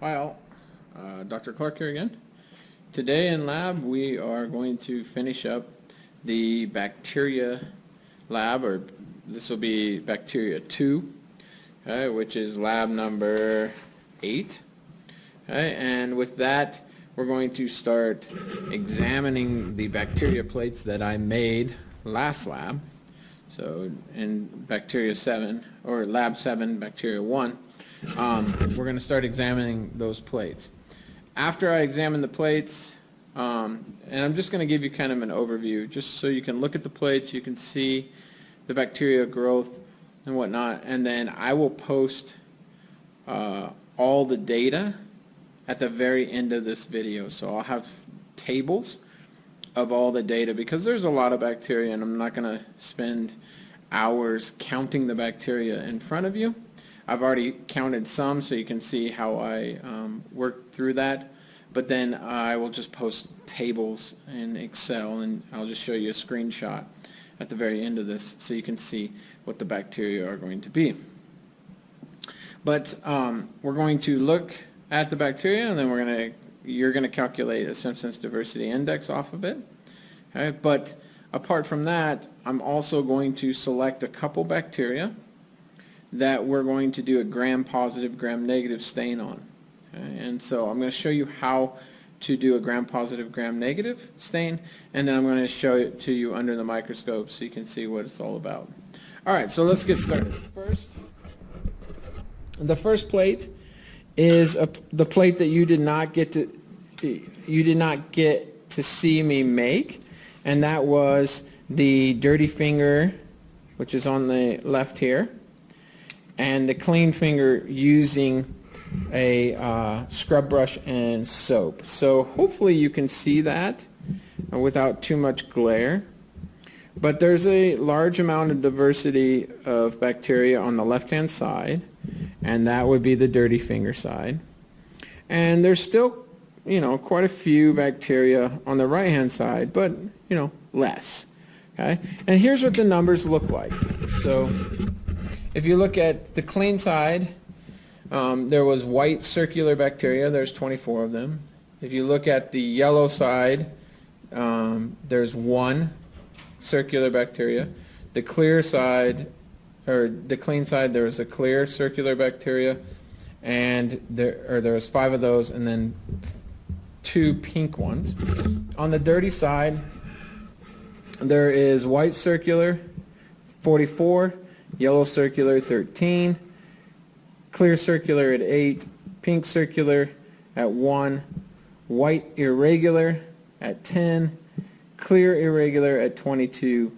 Well, Dr. Clark here again. Today in lab we are going to finish up the bacteria lab, or this will be bacteria 2, okay, which is lab number 8. Okay, and with that we're going to start examining the bacteria plates that I made last lab. So in bacteria 7, or lab 7, bacteria 1, we're going to start examining those plates. After I examine the plates, and I'm just going to give you kind of an overview, just so you can look at the plates, you can see the bacteria growth and whatnot, and then I will post all the data at the very end of this video. So I'll have tables of all the data, because there's a lot of bacteria and I'm not going to spend hours counting the bacteria in front of you. I've already counted some, so you can see how I worked through that, but then I will just post tables in Excel, and I'll just show you a screenshot at the very end of this so you can see what the bacteria are going to be. But we're going to look at the bacteria, and then you're going to calculate a Simpson's diversity index off of it. Okay? But apart from that, I'm also going to select a couple bacteria that we're going to do a gram-positive, gram-negative stain on. Okay? And so I'm going to show you how to do a gram-positive, gram-negative stain, and then I'm going to show it to you under the microscope so you can see what it's all about. Alright, so let's get started. The first plate is the plate that you did not get to see me make, and that was the dirty finger, which is on the left here, and the clean finger using a scrub brush and soap. So hopefully you can see that without too much glare. But there's a large amount of diversity of bacteria on the left-hand side, and that would be the dirty finger side. And there's still, quite a few bacteria on the right-hand side, but, less. Okay? And here's what the numbers look like. So if you look at the clean side, there was white circular bacteria. There's 24 of them. If you look at the yellow side, there's 1 circular bacteria. The clear side, or the clean side, there was a clear circular bacteria, and there was 5 of those, and then 2 pink ones. On the dirty side, there is white circular, 44, yellow circular, 13, clear circular at 8, pink circular at 1, white irregular at 10, clear irregular at 22,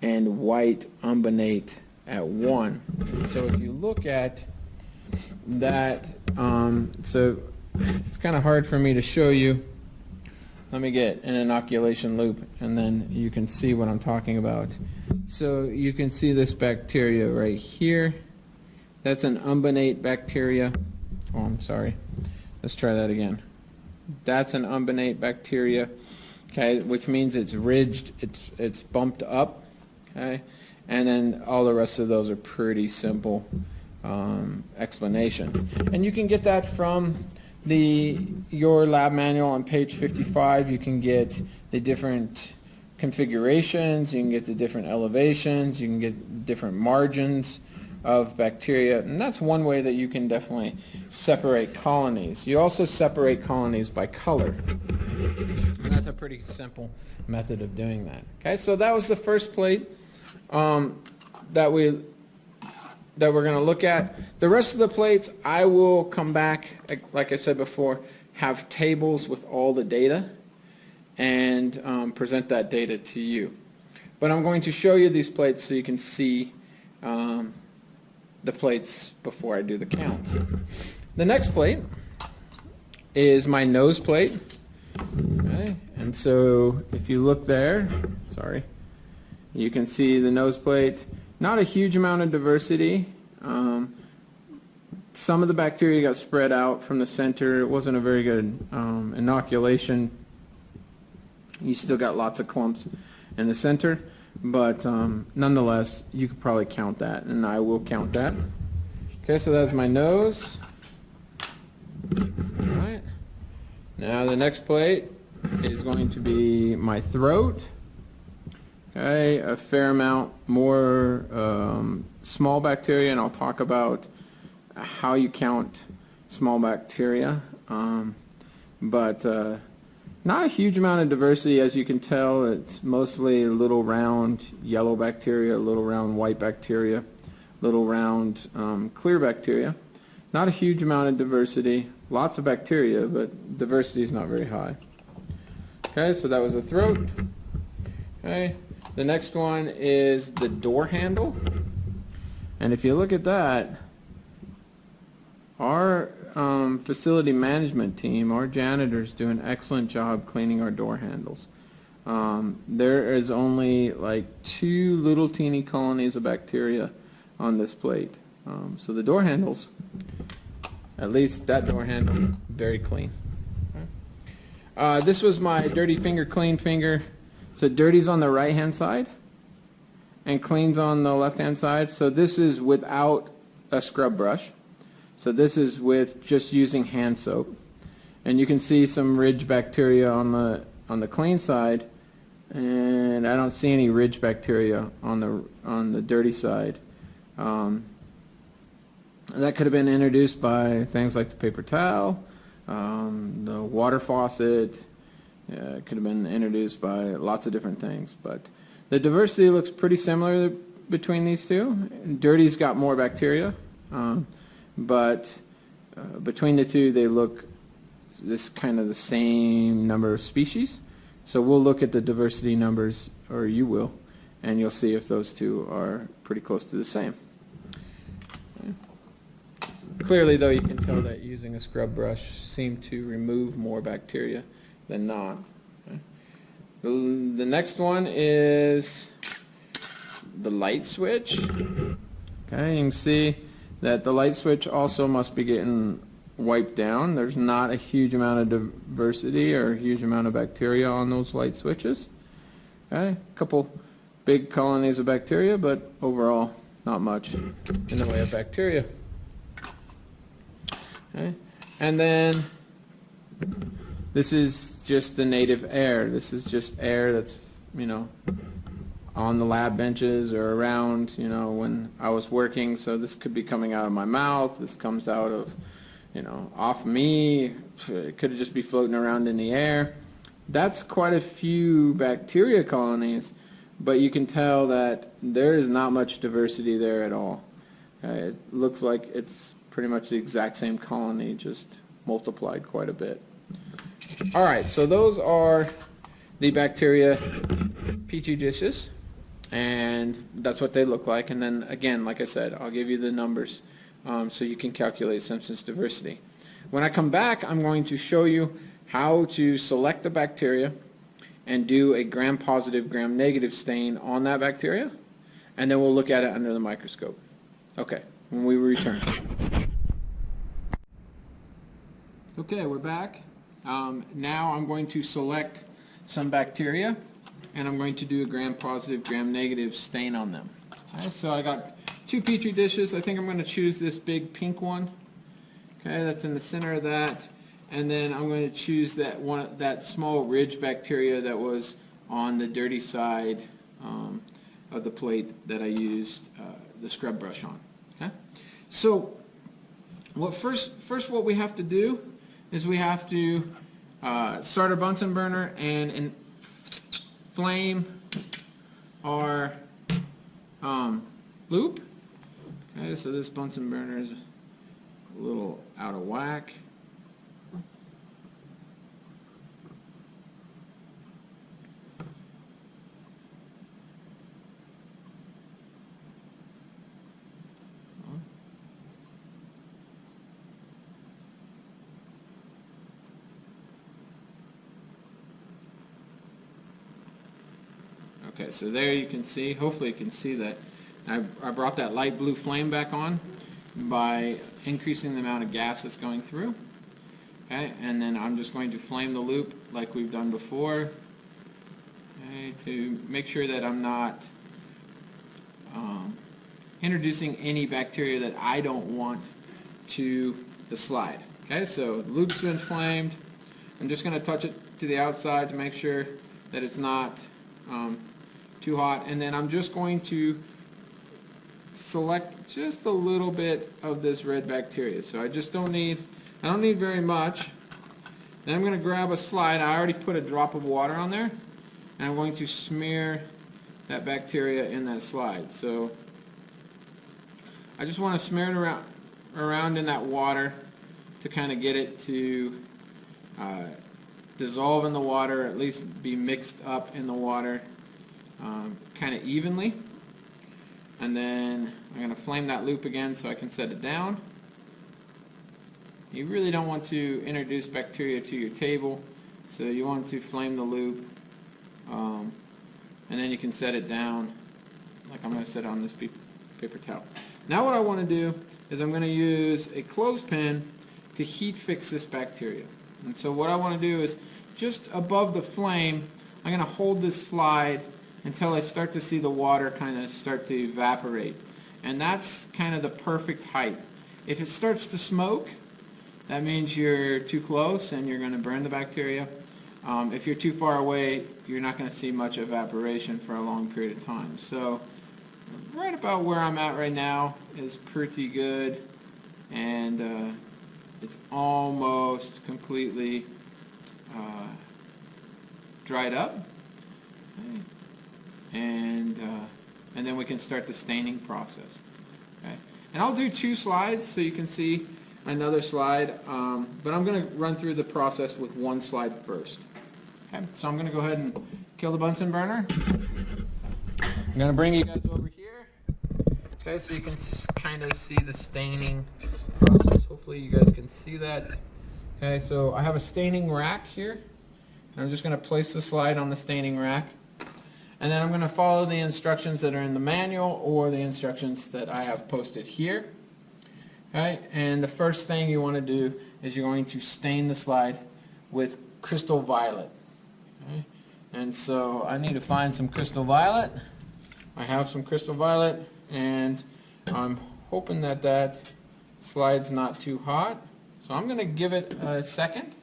and white umbonate at 1. So if you look at that, so it's kind of hard for me to show you. Let me get an inoculation loop, and then you can see what I'm talking about. So you can see this bacteria right here. That's an umbonate bacteria. Oh, I'm sorry. Let's try that again. That's an umbonate bacteria, okay, which means it's ridged, it's bumped up, okay, and then all the rest of those are pretty simple explanations. And you can get that from your lab manual on page 55. You can get the different configurations, you can get the different elevations, you can get different margins of bacteria, and that's one way that you can definitely separate colonies. You also separate colonies by color, and that's a pretty simple method of doing that. Okay, so that was the first plate that we're going to look at. The rest of the plates, I will come back, like I said before, have tables with all the data and present that data to you. But I'm going to show you these plates so you can see the plates before I do the counts. The next plate is my nose plate. Okay, and so if you look there, sorry, you can see the nose plate. Not a huge amount of diversity. Some of the bacteria got spread out from the center. It wasn't a very good inoculation. You still got lots of clumps in the center, but nonetheless, you could probably count that, and I will count that. Okay, so that's my nose. Now the next plate is going to be my throat. Okay, a fair amount more small bacteria, and I'll talk about how you count small bacteria. But not a huge amount of diversity, as you can tell. It's mostly little round yellow bacteria, little round white bacteria, little round clear bacteria. Not a huge amount of diversity. Lots of bacteria, but diversity is not very high. Okay, so that was the throat. Okay, the next one is the door handle. And if you look at that, our facility management team, our janitors, do an excellent job cleaning our door handles. There is only like 2 little teeny colonies of bacteria on this plate. So the door handles, at least that door handle, very clean. This was my dirty finger, clean finger. So dirty's on the right hand side and clean's on the left hand side. So this is without a scrub brush. So this is with just using hand soap. And you can see some ridge bacteria on the clean side, and I don't see any ridge bacteria on the dirty side. That could have been introduced by things like the paper towel, the water faucet. It could have been introduced by lots of different things. But the diversity looks pretty similar between these two. Dirty's got more bacteria, but between the two they look this kind of the same number of species. So we'll look at the diversity numbers, or you will, and you'll see if those two are pretty close to the same. Clearly, though, you can tell that using a scrub brush seemed to remove more bacteria than not. Okay. The next one is the light switch. Okay, you can see that the light switch also must be getting wiped down. There's not a huge amount of diversity or a huge amount of bacteria on those light switches. Okay, a couple big colonies of bacteria, but overall not much in the way of bacteria. Okay. And then this is just the native air. This is just air that's, on the lab benches or around, when I was working. So this could be coming out of my mouth. This comes out of, off me. It could just be floating around in the air. That's quite a few bacteria colonies, but you can tell that there is not much diversity there at all. It looks like it's pretty much the exact same colony, just multiplied quite a bit. All right, so those are the bacteria petri dishes, and that's what they look like. And then again, like I said, I'll give you the numbers so you can calculate Simpson's diversity. When I come back, I'm going to show you how to select the bacteria and do a gram-positive, gram-negative stain on that bacteria, and then we'll look at it under the microscope. Okay, when we return. Okay, we're back. Now I'm going to select some bacteria, and I'm going to do a gram-positive, gram-negative stain on them. Okay, so I got 2 petri dishes. I think I'm going to choose this big pink one. Okay, that's in the center of that, and then I'm going to choose that small ridge bacteria that was on the dirty side of the plate that I used the scrub brush on. Okay, so first what we have to do is we have to start our Bunsen burner and flame our loop. Okay, so this Bunsen burner is a little out of whack. Okay, so there you can see, hopefully you can see that I brought that light blue flame back on by increasing the amount of gas that's going through. Okay, and then I'm just going to flame the loop like we've done before, okay, to make sure that I'm not introducing any bacteria that I don't want to the slide. Okay, so the loop's been flamed. I'm just going to touch it to the outside to make sure that it's not too hot, and then I'm just going to select just a little bit of this red bacteria. So I don't need very much. Then I'm going to grab a slide. I already put a drop of water on there, and I'm going to smear that bacteria in that slide. So I just want to smear it around in that water to kind of get it to dissolve in the water, at least be mixed up in the water kind of evenly. And then I'm going to flame that loop again so I can set it down. You really don't want to introduce bacteria to your table, so you want to flame the loop, and then you can set it down like I'm going to set it on this paper towel. Now what I want to do is I'm going to use a clothespin to heat fix this bacteria. And so what I want to do is just above the flame, I'm going to hold this slide until I start to see the water kind of start to evaporate. And that's kind of the perfect height. If it starts to smoke, that means you're too close and you're going to burn the bacteria. If you're too far away, you're not going to see much evaporation for a long period of time. So right about where I'm at right now is pretty good, and it's almost completely dried up. Okay. And then we can start the staining process. Okay. And I'll do 2 slides so you can see another slide, but I'm going to run through the process with 1 slide first. Okay. So I'm going to go ahead and kill the Bunsen burner. I'm going to bring you guys over here. Okay, so you can kind of see the staining process. Hopefully you guys can see that. Okay, so I have a staining rack here. I'm just going to place the slide on the staining rack. And then I'm going to follow the instructions that are in the manual or the instructions that I have posted here. Okay, and the first thing you want to do is you're going to stain the slide with crystal violet. Okay, and so I need to find some crystal violet. I have some crystal violet, and I'm hoping that that slide's not too hot. So I'm going to give it a second.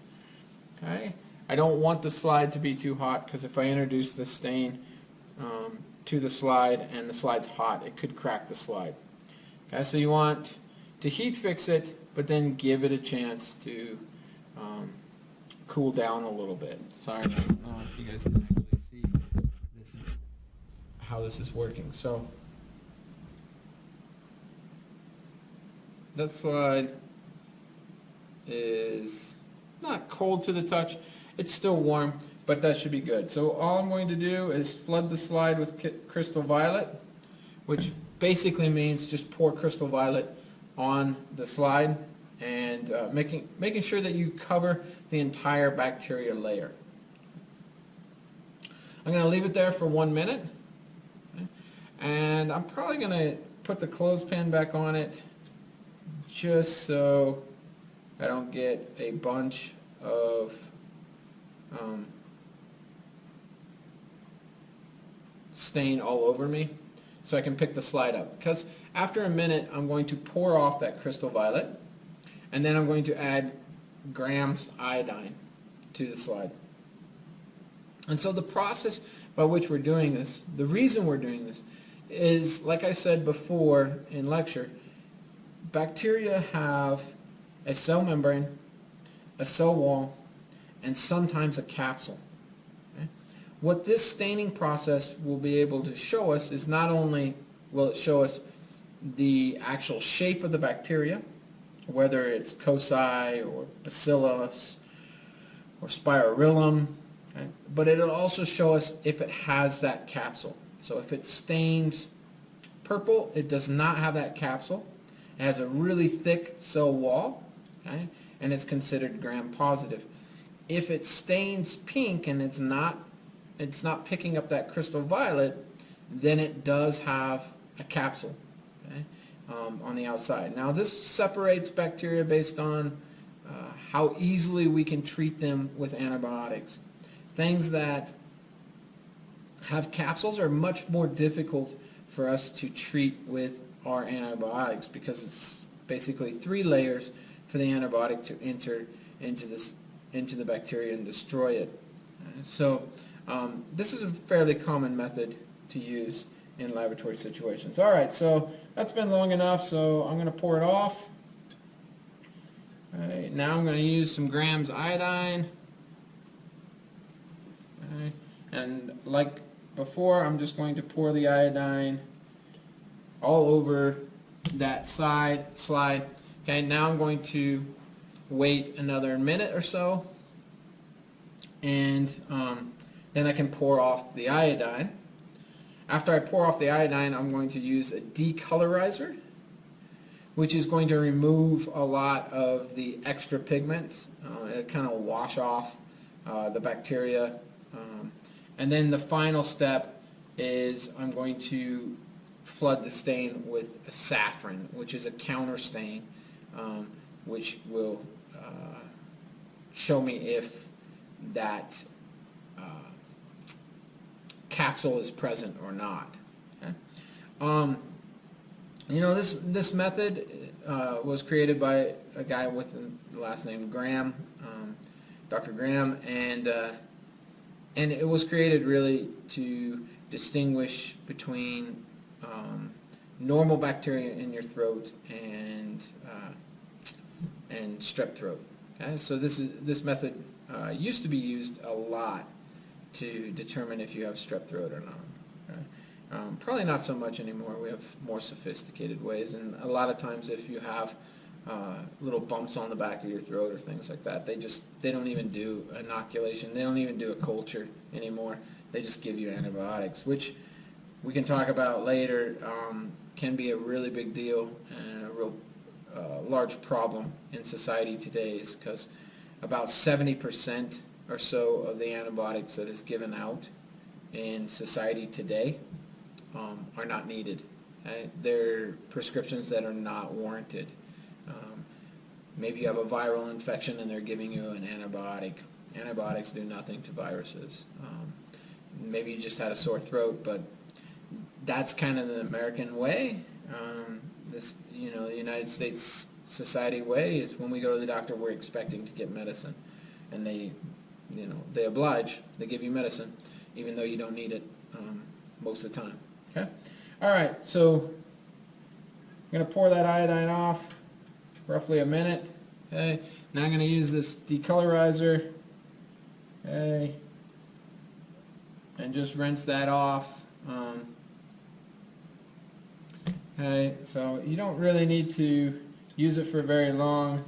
Okay, I don't want the slide to be too hot, because if I introduce the stain to the slide and the slide's hot, it could crack the slide. Okay, so you want to heat fix it, but then give it a chance to cool down a little bit. Sorry, I don't know if you guys can actually see this, how this is working. So that slide is not cold to the touch. It's still warm, but that should be good. So all I'm going to do is flood the slide with crystal violet, which basically means just pour crystal violet on the slide, and making sure that you cover the entire bacteria layer. I'm going to leave it there for 1 minute, okay? And I'm probably going to put the clothespin back on it just so I don't get a bunch of stain all over me, so I can pick the slide up. Because after a minute, I'm going to pour off that crystal violet, and then I'm going to add grams iodine to the slide. And so the process by which we're doing this, the reason we're doing this, is, like I said before in lecture, bacteria have a cell membrane, a cell wall, and sometimes a capsule. Okay? What this staining process will be able to show us is not only will it show us the actual shape of the bacteria, whether it's cocci or bacillus or spirillum, okay? But it'll also show us if it has that capsule. So if it stains purple, it does not have that capsule. It has a really thick cell wall, okay? And it's considered gram-positive. If it stains pink and it's not picking up that crystal violet, then it does have a capsule, okay, on the outside. Now this separates bacteria based on how easily we can treat them with antibiotics. Things that have capsules are much more difficult for us to treat with our antibiotics, because it's basically 3 layers for the antibiotic to enter into this into the bacteria and destroy it. So this is a fairly common method to use in laboratory situations. All right, so that's been long enough, so I'm going to pour it off. All right, now I'm going to use some grams iodine. All right, and like before, I'm just going to pour the iodine all over that slide. Okay, now I'm going to wait another minute or so, and then I can pour off the iodine. After I pour off the iodine, I'm going to use a decolorizer, which is going to remove a lot of the extra pigments. It'll kind of wash off the bacteria. And then the final step is I'm going to flood the stain with saffron, which is a counter stain, which will show me if that capsule is present or not. Okay? You know, this method was created by a guy with the last name Graham, Dr. Graham, and it was created really to distinguish between normal bacteria in your throat and strep throat. Okay? So this method used to be used a lot to determine if you have strep throat or not. Okay? Probably not so much anymore. We have more sophisticated ways, and a lot of times if you have little bumps on the back of your throat or things like that, they don't even do inoculation. They don't even do a culture anymore. They just give you antibiotics, which we can talk about later. Can be a really big deal and a real large problem in society today, is because about 70% or so of the antibiotics that is given out in society today are not needed. They're prescriptions that are not warranted. Maybe you have a viral infection and they're giving you an antibiotic. Antibiotics do nothing to viruses. Maybe you just had a sore throat, but that's kind of the American way. The United States society way is when we go to the doctor, we're expecting to get medicine, and they oblige. They give you medicine, even though you don't need it most of the time. Okay. All right. So I'm going to pour that iodine off. Roughly a minute. Okay. Now I'm going to use this decolorizer. Okay. And just rinse that off. Okay. So you don't really need to use it for very long.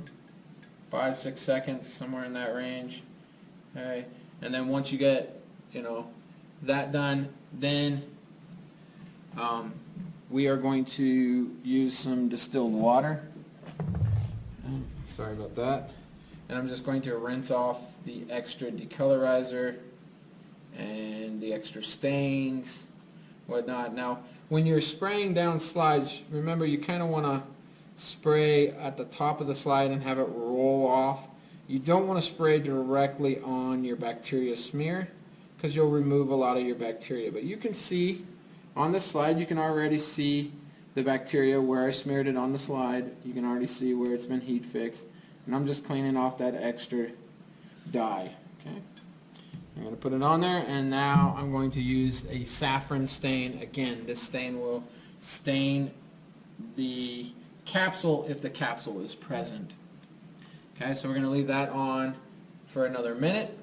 5-6 seconds, somewhere in that range. Okay. And then once you get, that done, then we are going to use some distilled water. Sorry about that. And I'm just going to rinse off the extra decolorizer and the extra stains, whatnot. Now, when you're spraying down slides, remember you kind of want to spray at the top of the slide and have it roll off. You don't want to spray directly on your bacteria smear, because you'll remove a lot of your bacteria. But you can see on this slide, you can already see the bacteria where I smeared it on the slide. You can already see where it's been heat fixed. And I'm just cleaning off that extra dye. Okay. I'm going to put it on there, and now I'm going to use a saffron stain. Again, this stain will stain the capsule if the capsule is present. Okay, so we're going to leave that on for another minute.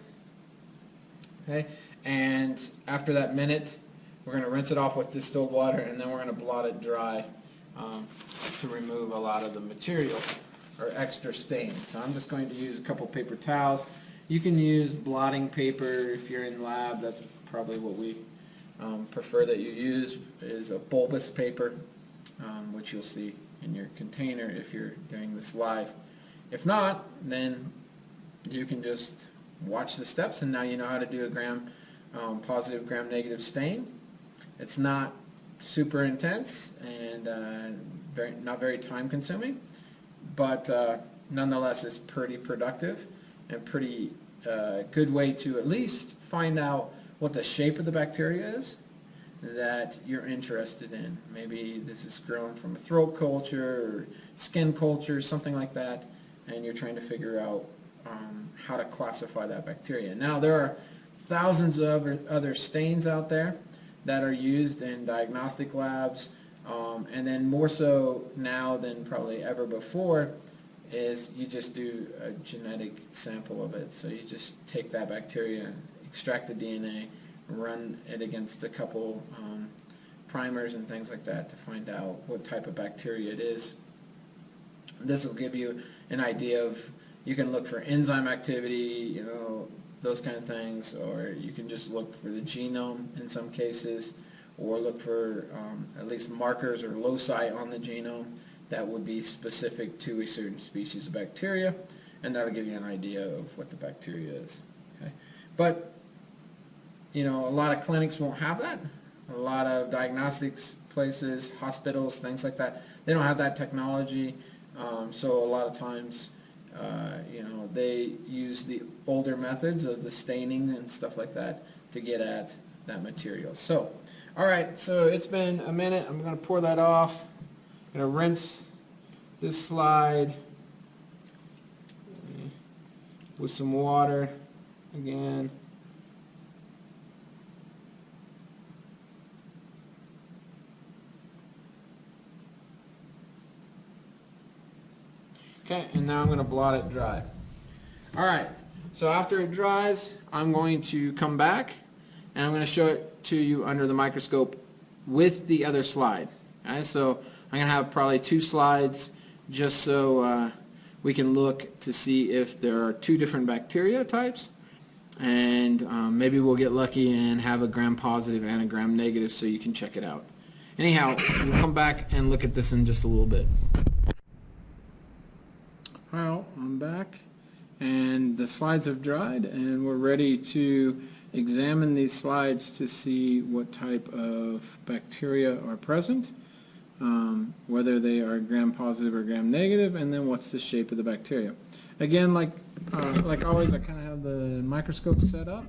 Okay, and after that minute, we're going to rinse it off with distilled water, and then we're going to blot it dry to remove a lot of the material or extra stain. So I'm just going to use a couple paper towels. You can use blotting paper if you're in lab. That's probably what we prefer that you use, is a bulbous paper, which you'll see in your container if you're doing this live. If not, then you can just watch the steps, and now you know how to do a gram positive, gram negative stain. It's not super intense and not very time consuming, but nonetheless it's pretty productive and pretty good way to at least find out what the shape of the bacteria is that you're interested in. Maybe this is grown from a throat culture or skin culture, something like that, and you're trying to figure out how to classify that bacteria. Now there are thousands of other stains out there that are used in diagnostic labs, and then more so now than probably ever before is you just do a genetic sample of it. So you just take that bacteria and extract the DNA, run it against a couple primers and things like that to find out what type of bacteria it is. This will give you an idea of, you can look for enzyme activity, you know, those kind of things, or you can just look for the genome in some cases, or look for at least markers or loci on the genome that would be specific to a certain species of bacteria, and that'll give you an idea of what the bacteria is. Okay? But, you know, a lot of clinics won't have that. A lot of diagnostics places, hospitals, things like that, they don't have that technology, so a lot of times you know, they use the older methods of the staining and stuff like that to get at that material. So, all right, so it's been a minute. I'm going to pour that off. I'm going to rinse this slide with some water again. Okay, and now I'm going to blot it dry. All right, so after it dries, I'm going to come back and I'm going to show it to you under the microscope with the other slide. Okay, so I'm going to have probably 2 slides just so we can look to see if there are 2 different bacteria types, and maybe we'll get lucky and have a gram-positive and a gram-negative so you can check it out. Anyhow, we'll come back and look at this in just a little bit. Well, I'm back, and the slides have dried, and we're ready to examine these slides to see what type of bacteria are present, whether they are gram-positive or gram-negative, and then what's the shape of the bacteria. Again, like always, I kind of have the microscope set up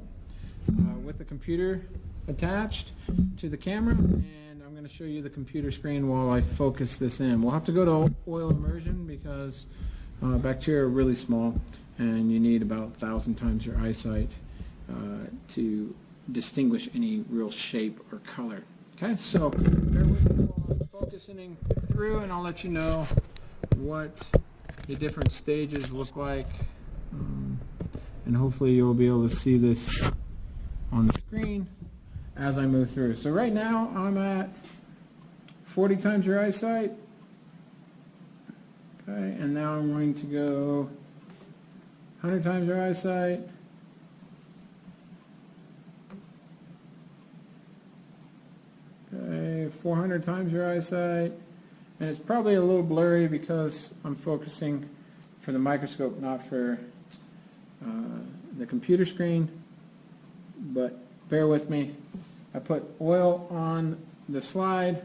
with the computer attached to the camera, and I'm going to show you the computer screen while I focus this in. We'll have to go to oil immersion because bacteria are really small, and you need about 1,000 times your eyesight to distinguish any real shape or color. Okay, so bear with me while I'm focusing through, and I'll let you know what the different stages look like, and hopefully you'll be able to see this on the screen as I move through. So right now I'm at 40 times your eyesight. Okay, and now I'm going to go 100 times your eyesight. Okay, 400 times your eyesight. And it's probably a little blurry because I'm focusing for the microscope, not for the computer screen. But bear with me. I put oil on the slide,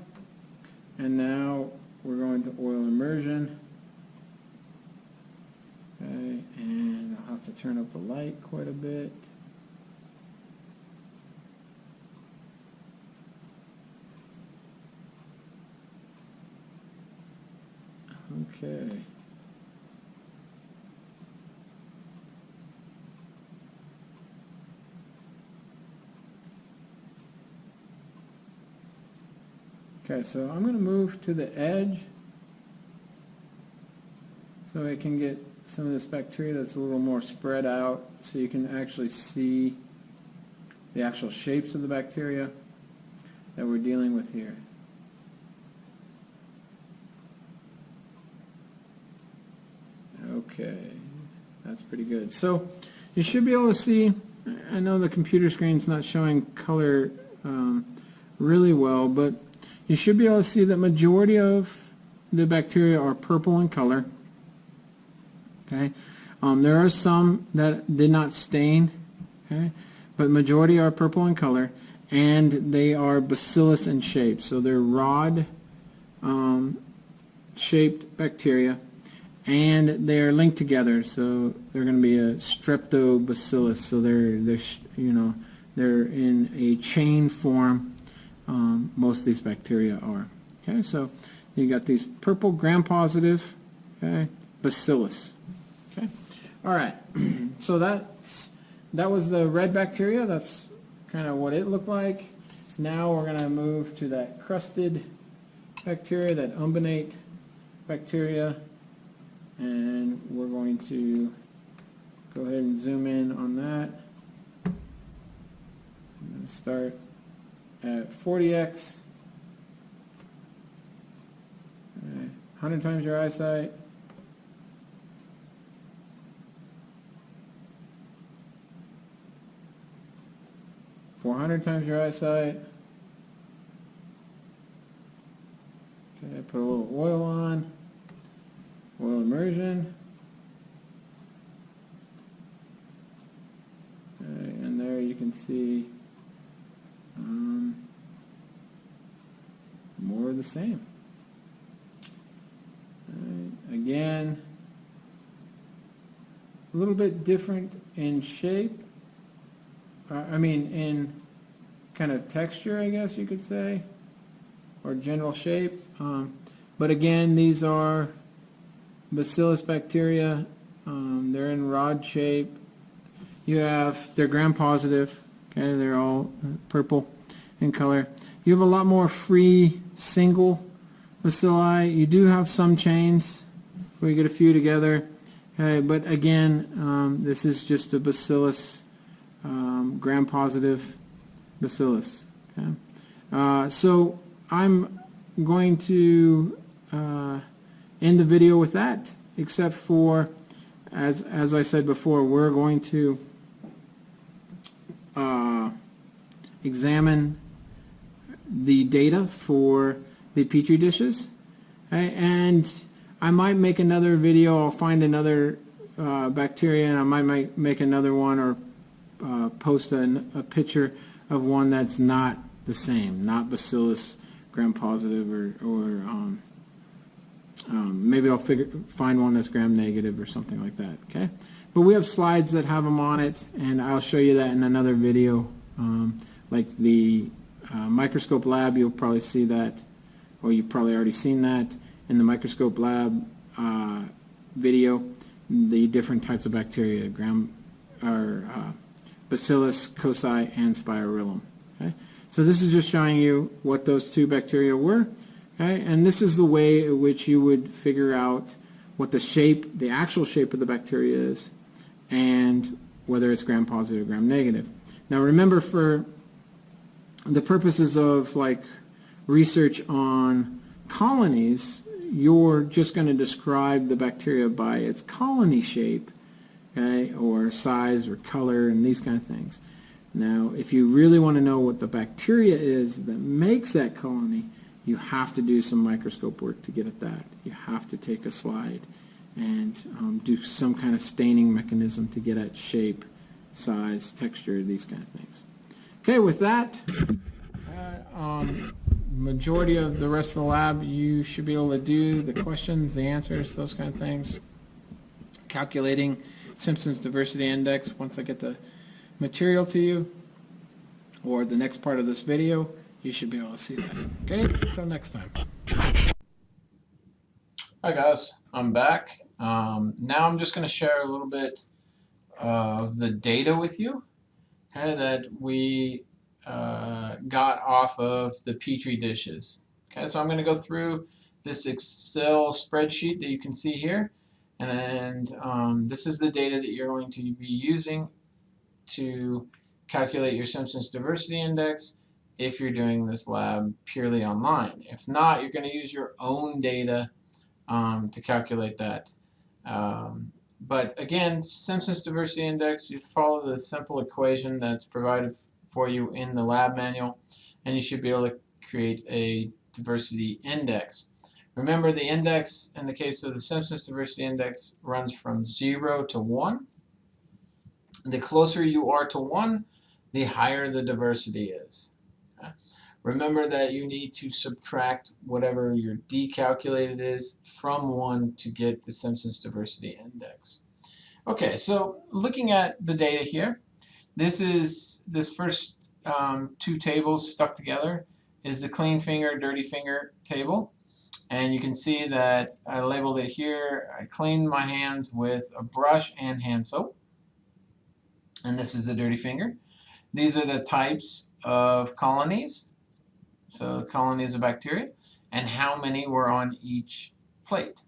and now we're going to oil immersion. Okay, and I'll have to turn up the light quite a bit. Okay. Okay, so I'm going to move to the edge so I can get some of this bacteria that's a little more spread out so you can actually see the actual shapes of the bacteria that we're dealing with here. Okay, that's pretty good. So you should be able to see, I know the computer screen's not showing color really well, but you should be able to see that majority of the bacteria are purple in color. Okay, there are some that did not stain, okay, but majority are purple in color, and they are bacillus in shape, so they're rod shaped bacteria, and they're linked together, so they're going to be a streptobacillus, so they're in a chain form. Most of these bacteria are. Okay, so you got these purple gram-positive, okay, bacillus. Okay, All right, so that was the red bacteria. That's kind of what it looked like. Now we're going to move to that crusted bacteria, that umbonate bacteria, and we're going to go ahead and zoom in on that. I'm going to start at 40x, 100 times your eyesight. .400 times your eyesight. Okay, put a little oil on, oil immersion. Okay, and there you can see more of the same. Again, a little bit different in shape. I mean, in kind of texture, I guess you could say, or general shape. But again, these are bacillus bacteria. They're in rod shape. They're gram-positive. Okay, they're all purple in color. You have a lot more free single bacilli. You do have some chains where you get a few together. Okay, but again, this is just a bacillus. Gram-positive bacillus. Okay? So I'm going to end the video with that, except for, as I said before, we're going to examine the data for the Petri dishes. Okay? And I might make another video. I'll find another bacteria, and I might make another one, or post a picture of one that's not the same, not bacillus gram-positive, or maybe I'll find one that's gram-negative or something like that. Okay, but we have slides that have them on it, and I'll show you that in another video. Like the microscope lab, you'll probably see that, or you've probably already seen that in the microscope lab video. The different types of bacteria, Bacillus, Cosi, and Spirillum. Okay? So this is just showing you what those two bacteria were. Okay? And this is the way in which you would figure out what the actual shape of the bacteria is, and whether it's gram-positive or gram-negative. Now remember, for the purposes of research on colonies, you're just going to describe the bacteria by its colony shape. Okay, or size or color and these kind of things. Now, if you really want to know what the bacteria is that makes that colony, you have to do some microscope work to get at that. You have to take a slide and do some kind of staining mechanism to get at shape, size, texture, these kind of things. Okay, with that, majority of the rest of the lab, you should be able to do the questions, the answers, those kind of things. Calculating Simpson's diversity index once I get the material to you, or the next part of this video, you should be able to see that. Okay, until next time. Hi guys, I'm back. Now I'm just going to share a little bit of the data with you, okay, that we got off of the Petri dishes. Okay, so I'm going to go through this Excel spreadsheet that you can see here. And this is the data that you're going to be using to calculate your Simpson's diversity index if you're doing this lab purely online. If not, you're going to use your own data to calculate that. But again, Simpson's diversity index, you follow the simple equation that's provided for you in the lab manual, and you should be able to create a diversity index. Remember, the index, in the case of the Simpson's diversity index, runs from 0 to 1. The closer you are to 1, the higher the diversity is. Okay? Remember that you need to subtract whatever your decalculated is from 1 to get the Simpson's diversity index. Okay, so looking at the data here, this first two tables stuck together is the clean finger, dirty finger table. And you can see that I labeled it here. I cleaned my hands with a brush and hand soap. And this is the dirty finger. These are the types of colonies, so colonies of bacteria, and how many were on each plate.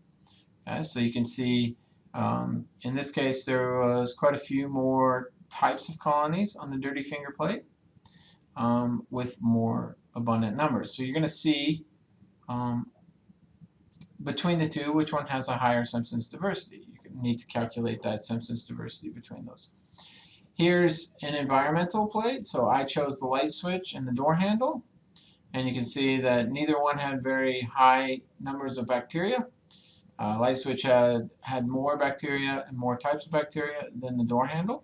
Okay, so you can see in this case there was quite a few more types of colonies on the dirty finger plate with more abundant numbers. So you're going to see between the two which one has a higher Simpson's diversity. You need to calculate that Simpson's diversity between those. Here's an environmental plate, so I chose the light switch and the door handle, and you can see that neither one had very high numbers of bacteria. Light switch had more bacteria and more types of bacteria than the door handle.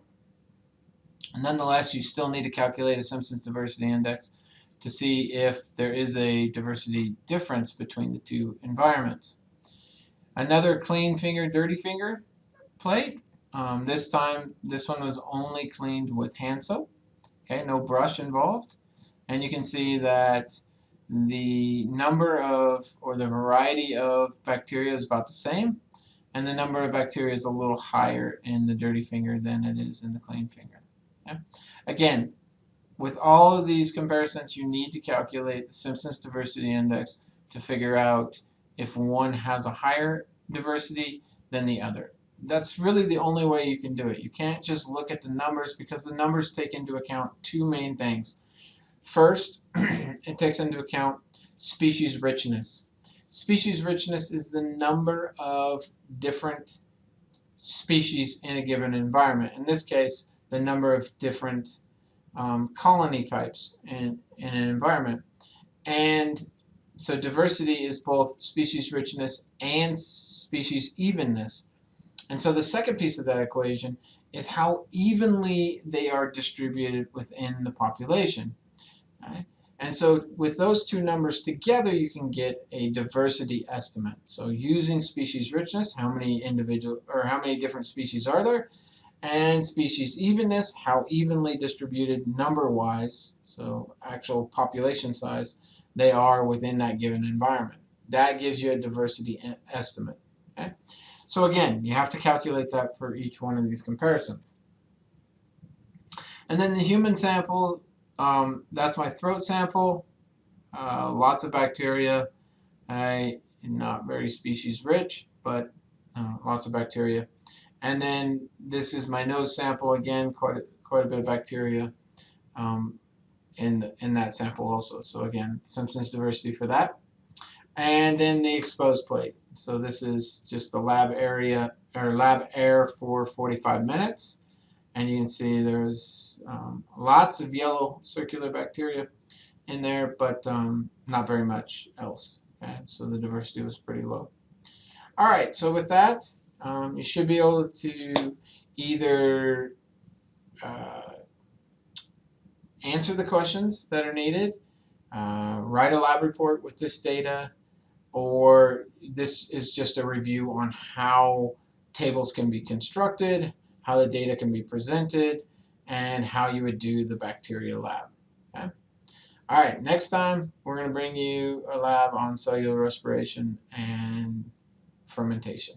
And nonetheless, you still need to calculate a Simpson's diversity index to see if there is a diversity difference between the two environments. Another clean finger, dirty finger plate. This time, this one was only cleaned with hand soap. Okay, no brush involved. And you can see that the number of, or the variety of bacteria is about the same, and the number of bacteria is a little higher in the dirty finger than it is in the clean finger. Okay? Again, with all of these comparisons, you need to calculate the Simpson's diversity index to figure out if one has a higher diversity than the other. That's really the only way you can do it. You can't just look at the numbers, because the numbers take into account two main things. First, it takes into account species richness. Species richness is the number of different species in a given environment. In this case, the number of different colony types in an environment. And so diversity is both species richness and species evenness. And so the second piece of that equation is how evenly they are distributed within the population. Okay? And so with those two numbers together, you can get a diversity estimate. So using species richness, how many different species are there, and species evenness, how evenly distributed number-wise, so actual population size, they are within that given environment. That gives you a diversity estimate. Okay? So again, you have to calculate that for each one of these comparisons. And then the human sample, that's my throat sample. Lots of bacteria, not very species rich, but lots of bacteria. And then this is my nose sample, again, quite a bit of bacteria in that sample also. So again, Simpson's diversity for that. And then the exposed plate. So this is just the lab area, or lab air for 45 minutes. And you can see there's lots of yellow circular bacteria in there, but not very much else. Okay? So the diversity was pretty low. All right, so with that, you should be able to either answer the questions that are needed, write a lab report with this data, or this is just a review on how tables can be constructed, how the data can be presented, and how you would do the bacteria lab. Okay? All right, next time we're going to bring you a lab on cellular respiration and fermentation.